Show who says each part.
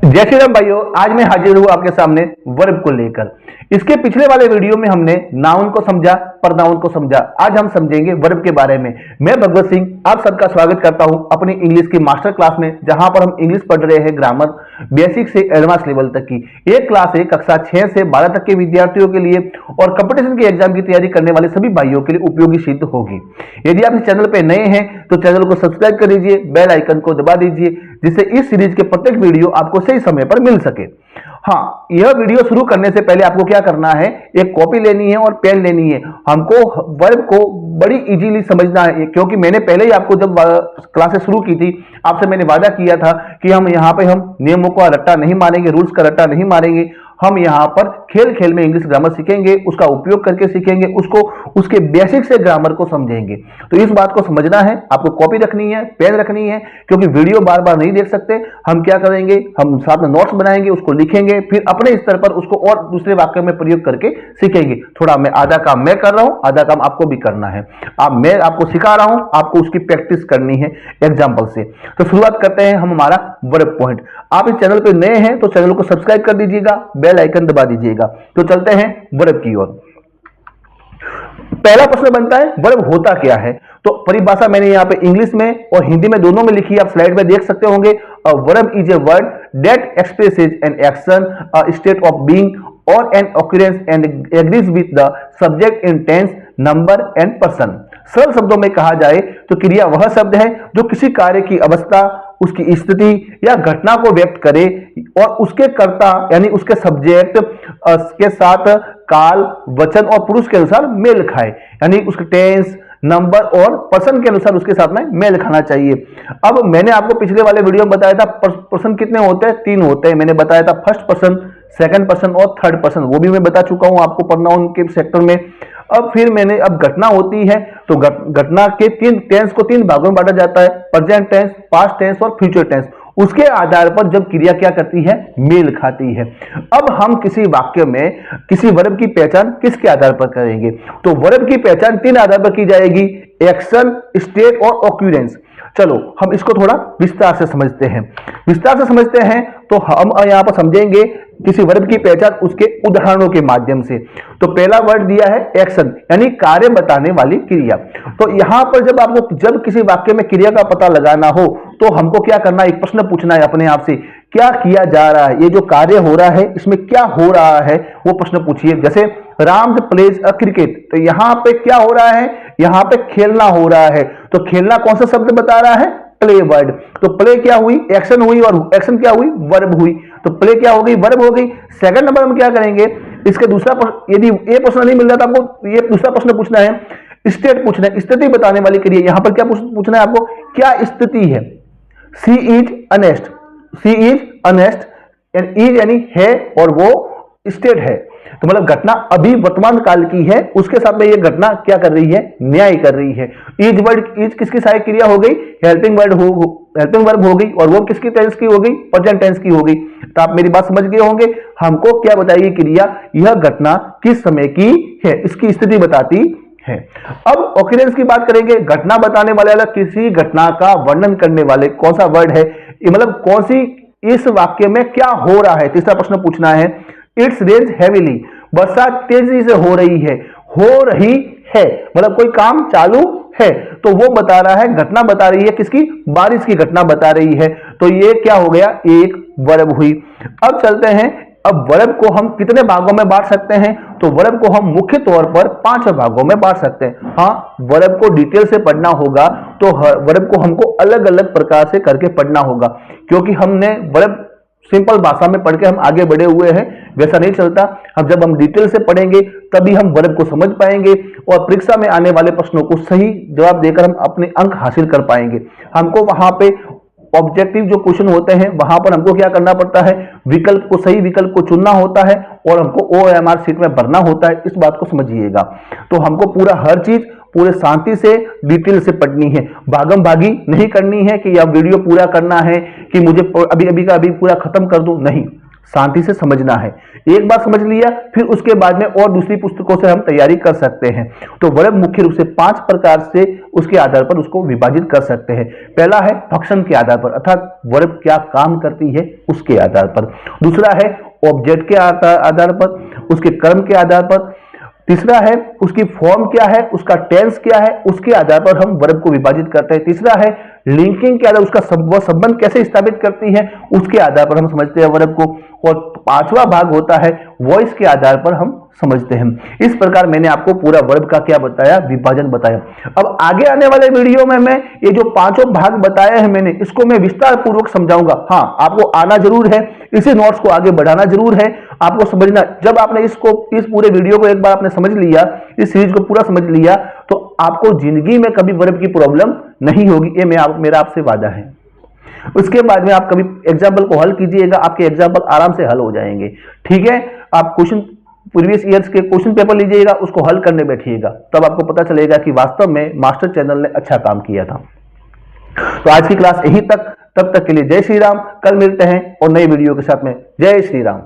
Speaker 1: जय श्री राम भाइयों, आज मैं हाजिर हूं आपके सामने वर्ब को लेकर। इसके पिछले वाले वीडियो में हमने नाउन को समझा, प्रनाउन को समझा। आज हम समझेंगे वर्ब के बारे में। मैं भगवत सिंह आप सबका स्वागत करता हूं अपनी इंग्लिश की मास्टर क्लास में, जहां पर हम इंग्लिश पढ़ रहे हैं ग्रामर बेसिक से एडवांस लेवल तक की। एक क्लास है कक्षा 6 से 12 तक के विद्यार्थियों के लिए और कंपटीशन के एग्जाम की तैयारी करने वाले सभी भाइयों के लिए उपयोगी सिद्ध होगी। यदि आप इस चैनल पर नए हैं तो चैनल को सब्सक्राइब कर लीजिए, बेल आइकन को दबा दीजिए, जिससे इस सीरीज के प्रत्येक वीडियो आपको सही समय पर मिल सके। हाँ, यह वीडियो शुरू करने से पहले आपको क्या करना है, एक कॉपी लेनी है और पेन लेनी है। हमको वर्ब को बड़ी इजीली समझना है, क्योंकि मैंने पहले ही आपको जब क्लासेस शुरू की थी आपसे मैंने वादा किया था कि हम यहाँ पे हम नियमों का रट्टा नहीं मारेंगे, रूल्स का रट्टा नहीं मारेंगे। हम यहाँ पर खेल खेल में इंग्लिश ग्रामर सीखेंगे, उसका उपयोग करके सीखेंगे, उसको उसके बेसिक से ग्रामर को समझेंगे। तो इस बात को समझना है, आपको कॉपी रखनी है, पेन रखनी है, क्योंकि वीडियो बार बार नहीं देख सकते। हम क्या करेंगे, हम साथ में नोट्स बनाएंगे, उसको लिखेंगे, फिर अपने स्तर पर उसको और दूसरे वाक्य में प्रयोग करके सीखेंगे। थोड़ा मैं आधा काम मैं कर रहा हूं, आधा काम आपको भी करना है। मैं आपको सिखा रहा हूं, आपको उसकी प्रैक्टिस करनी है एग्जाम्पल से। तो शुरुआत करते हैं हम हमारा वर्ब पॉइंट। आप इस चैनल पर नए हैं तो चैनल को सब्सक्राइब कर दीजिएगा, बेल आइकन दबा दीजिएगा। तो चलते हैं वर्ब की ओर। पहला प्रश्न बनता है वर्ब होता क्या है। तो परिभाषा मैंने यहाँ पे इंग्लिश में और हिंदी में दोनों में लिखी है, आप स्लाइड में देख सकते होंगे। A verb is a word that expresses an action, a state of being और an occurrence and agrees with the subject in tense, number and person. सरल शब्दों में कहा जाए तो क्रिया वह शब्द है जो किसी कार्य की अवस्था, उसकी स्थिति या घटना को व्यक्त करे और उसके कर्ता यानी उसके सब्जेक्ट के साथ काल, वचन और पुरुष के अनुसार मेल खाए, यानी उसके टेंस, नंबर और पर्सन के अनुसार उसके साथ में मेल खाना चाहिए। अब मैंने आपको पिछले वाले वीडियो में बताया था पर्सन कितने होते हैं, 3 होते हैं। मैंने बताया था फर्स्ट पर्सन, सेकंड पर्सन और थर्ड पर्सन, वो भी मैं बता चुका हूं आपको प्रोनाउन के सेक्टर में। अब फिर मैंने अब घटना होती है तो घटना के 3 टेंस को 3 भागों में बांटा जाता है, प्रेजेंट टेंस, पास्ट टेंस और फ्यूचर टेंस। उसके आधार पर जब क्रिया क्या करती है, मेल खाती है। अब हम किसी वाक्य में किसी वर्ब की पहचान किसके आधार पर करेंगे, तो वर्ब की पहचान 3 आधार पर की जाएगी, एक्शन, स्टेट और ऑक्यूरेंस। चलो हम इसको थोड़ा विस्तार से समझते हैं। तो हम यहां पर समझेंगे किसी वर्ब की पहचान उसके उदाहरणों के माध्यम से। तो पहला वर्ड दिया है एक्शन, यानी कार्य बताने वाली क्रिया। तो यहां पर जब किसी वाक्य में क्रिया का पता लगाना हो तो हमको क्या करना है, एक प्रश्न पूछना है अपने आप से, क्या किया जा रहा है, ये जो कार्य हो रहा है इसमें क्या हो रहा है, वो प्रश्न पूछिए। जैसे राम प्लेज अ क्रिकेट, तो यहां पे क्या हो रहा है, यहां पे खेलना हो रहा है। तो खेलना कौन सा शब्द बता रहा है, प्ले वर्ड। तो प्ले क्या हुई, एक्शन हुई, और एक्शन क्या हुई, वर्ब हुई। तो प्ले क्या हो गई, वर्ब हो गई। सेकंड नंबर हम क्या करेंगे, इसके दूसरा यदि ये प्रश्न नहीं मिल रहा तो आपको ये दूसरा प्रश्न पूछना है, स्टेट पूछना है, स्थिति बताने वाली क्रिया। यहां पर क्या पूछना है आपको, क्या स्थिति है। She is honest, she is honest, is यानी है और वो स्टेट है, तो मतलब घटना अभी वर्तमान काल की है, उसके साथ में ये घटना क्या कर रही है, न्याय कर रही है। इज वर्ड, इज किसकी सहायक क्रिया हो गई, हेल्पिंग वर्ब हो गई, और वो किसकी टेंस की हो गई, प्रेजेंट टेंस की हो गई। तो आप मेरी बात समझ गए होंगे। हमको क्या बताएगी क्रिया, यह घटना किस समय की है, इसकी स्थिति बताती है। अब ऑकरेंस की बात करेंगे, घटना बताने वाले किसी घटना का वर्णन करने वाले कौन सा वर्ड है, मतलब कौन सी इस वाक्य में क्या हो रहा है। तीसरा प्रश्न पूछना है, इट्स रेन्स हेवीली, बरसात तेजी से हो रही है, मतलब कोई काम चालू है, तो वो बता रहा है, घटना बता रही है किसकी, बारिश की घटना बता रही है। तो ये क्या हो गया, एक वर्ब हुई। अब चलते हैं, अब वर्ब को हम कितने भागों में बांट सकते हैं, तो वर्ब को हम मुख्य तौर पर 5 भागों में बांट सकते हैं। हाँ, वर्ब को डिटेल से पढ़ना होगा तो वर्ब को हमको अलग अलग प्रकार से करके पढ़ना होगा, क्योंकि हमने वर्ब सिंपल भाषा में पढ़ के हम आगे बढ़े हुए हैं, वैसा नहीं चलता। जब हम डिटेल से पढ़ेंगे तभी हम वर्ब को समझ पाएंगे और परीक्षा में आने वाले प्रश्नों को सही जवाब देकर हम अपने अंक हासिल कर पाएंगे। हमको वहां पे ऑब्जेक्टिव जो क्वेश्चन होते हैं वहां पर हमको क्या करना पड़ता है, सही विकल्प को चुनना होता है और हमको OMR सीट में भरना होता है। इस बात को समझिएगा। तो हमको पूरा हर चीज पूरे शांति से डिटेल से पढ़नी है, भागम भागी नहीं करनी है कि यह वीडियो पूरा करना है कि मुझे अभी का अभी पूरा खत्म कर दूं, नहीं। शांति से समझना है। एक बार समझ लिया फिर उसके बाद में और दूसरी पुस्तकों से हम तैयारी कर सकते हैं। तो वर्ब मुख्य रूप से 5 प्रकार से उसके आधार पर उसको विभाजित कर सकते हैं। पहला है फंक्शन के आधार पर, अर्थात वर्ब क्या काम करती है उसके आधार पर। दूसरा है ऑब्जेक्ट के आधार पर, उसके कर्म के आधार पर। तीसरा है उसकी फॉर्म क्या है, उसका टेंस क्या है, उसके आधार पर हम वर्ब को विभाजित करते हैं। तीसरा है लिंकिंग के आधार, उसका वह संबंध कैसे स्थापित करती है उसके आधार पर हम समझते हैं वर्ब को। और पांचवा भाग होता है वॉइस के आधार पर हम समझते हैं। इस प्रकार मैंने आपको पूरा वर्ब का क्या बताया, विभाजन बताया। अब आगे आने वाले वीडियो में मैं ये जो पांचों भाग बताए हैं मैंने, इसको मैं विस्तार पूर्वक समझाऊंगा। हाँ, आपको आना जरूर है, इसी नोट्स को आगे बढ़ाना जरूर है, आपको समझना। जब आपने इस पूरे वीडियो को एक बार आपने समझ लिया, इस सीरीज को पूरा समझ लिया, तो आपको जिंदगी में कभी वर्ब की प्रॉब्लम नहीं होगी, ये मेरा आपसे वादा है। उसके बाद में आप कभी एग्जाम्पल को हल कीजिएगा, आपके एग्जाम्पल आराम से हल हो जाएंगे। ठीक है, आप क्वेश्चन प्रीवियस ईयर्स के क्वेश्चन पेपर लीजिएगा, उसको हल करने बैठिएगा, तब आपको पता चलेगा कि वास्तव में मास्टर चैनल ने अच्छा काम किया था। तो आज की क्लास यहीं तक, तब तक के लिए जय श्री राम। कल मिलते हैं और नई वीडियो के साथ में। जय श्री राम।